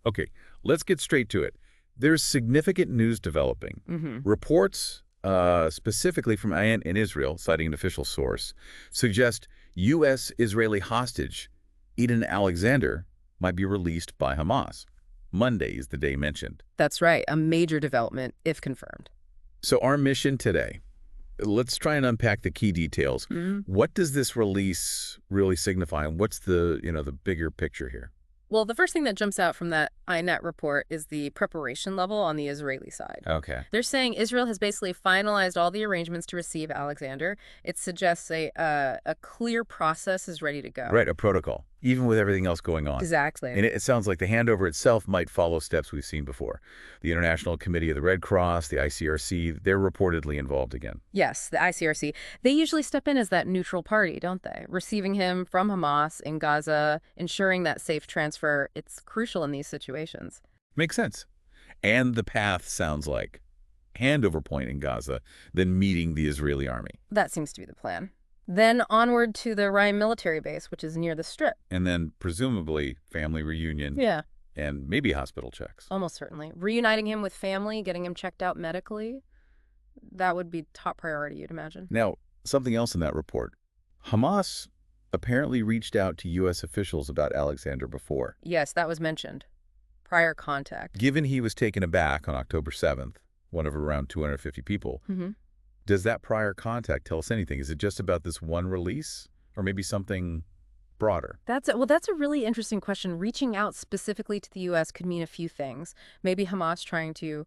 Okay, let's get straight to it. There's significant news developing. Reports, specifically from Ayan in Israel, citing an official source, suggest U.S.-Israeli hostage Edan Alexander might be released by Hamas. Monday is the day mentioned. That's right, a major development, if confirmed. So our mission today, let's try and unpack the key details. What does this release really signify, and what's the bigger picture here? Well, the first thing that jumps out from that INET report is the preparation level on the Israeli side. Okay. They're saying Israel has basically finalized all the arrangements to receive Alexander. It suggests a clear process is ready to go. Right, a protocol, even with everything else going on. Exactly. And it sounds like the handover itself might follow steps we've seen before. The International Committee of the Red Cross, the ICRC, they're reportedly involved again. Yes, the ICRC. They usually step in as that neutral party, don't they? Receiving him from Hamas in Gaza, ensuring that safe transfer. It's crucial in these situations. Makes sense. And the path sounds like handover point in Gaza, then meeting the Israeli army. That seems to be the plan. Then onward to the Ryan military base, which is near the Strip. And then presumably family reunion. Yeah. And maybe hospital checks. Almost certainly. Reuniting him with family, getting him checked out medically, that would be top priority, you'd imagine. Now, something else in that report. Hamas apparently reached out to U.S. officials about Alexander before. Yes, that was mentioned. Prior contact. Given he was taken aback on October 7th, one of around 250 people, does that prior contact tell us anything? Is it just about this one release, or maybe something broader? That's a really interesting question. Reaching out specifically to the U.S. could mean a few things. Maybe Hamas trying to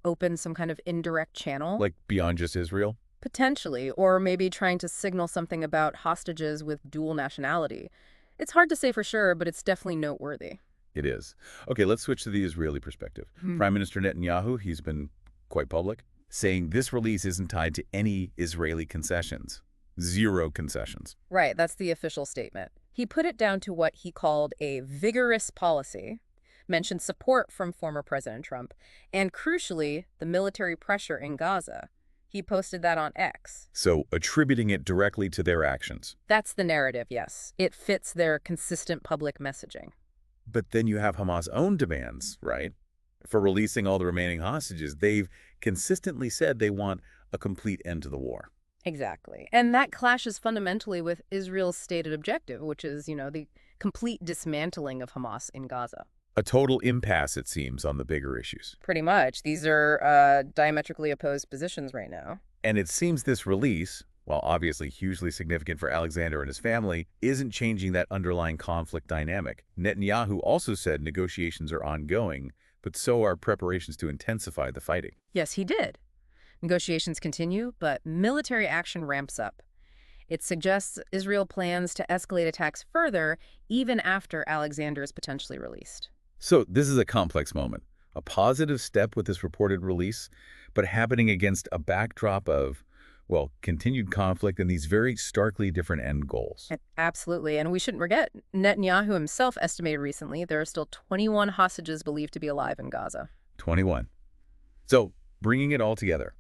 open some kind of indirect channel. Like beyond just Israel? Potentially, or maybe trying to signal something about hostages with dual nationality. It's hard to say for sure, but it's definitely noteworthy. It is. Okay, let's switch to the Israeli perspective. Prime Minister Netanyahu, he's been quite public, saying this release isn't tied to any Israeli concessions. Zero concessions. Right, that's the official statement. He put it down to what he called a vigorous policy, mentioned support from former President Trump, and crucially, the military pressure in Gaza. He posted that on X. So attributing it directly to their actions. That's the narrative, yes. It fits their consistent public messaging. But then you have Hamas' own demands, right? For releasing all the remaining hostages. They've consistently said they want a complete end to the war. Exactly. And that clashes fundamentally with Israel's stated objective, which is, the complete dismantling of Hamas in Gaza. A total impasse, it seems, on the bigger issues. Pretty much. These are diametrically opposed positions right now. And it seems this release, while obviously hugely significant for Alexander and his family, isn't changing that underlying conflict dynamic. Netanyahu also said negotiations are ongoing, but so are preparations to intensify the fighting. Yes, he did. Negotiations continue, but military action ramps up. It suggests Israel plans to escalate attacks further, even after Alexander is potentially released. So this is a complex moment. A positive step with this reported release, but happening against a backdrop of, well, continued conflict and these very starkly different end goals. Absolutely. And we shouldn't forget, Netanyahu himself estimated recently there are still 21 hostages believed to be alive in Gaza. 21. So bringing it all together,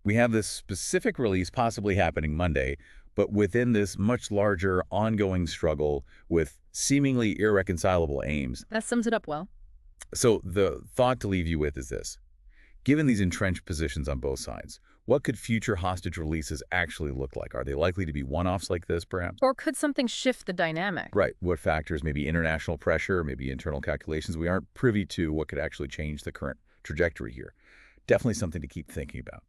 we have this specific release possibly happening Monday, but within this much larger ongoing struggle with seemingly irreconcilable aims. That sums it up well. So the thought to leave you with is this. Given these entrenched positions on both sides, what could future hostage releases actually look like? Are they likely to be one-offs like this, perhaps? Or could something shift the dynamic? Right. What factors? Maybe international pressure, maybe internal calculations. We aren't privy to what could actually change the current trajectory here. Definitely something to keep thinking about.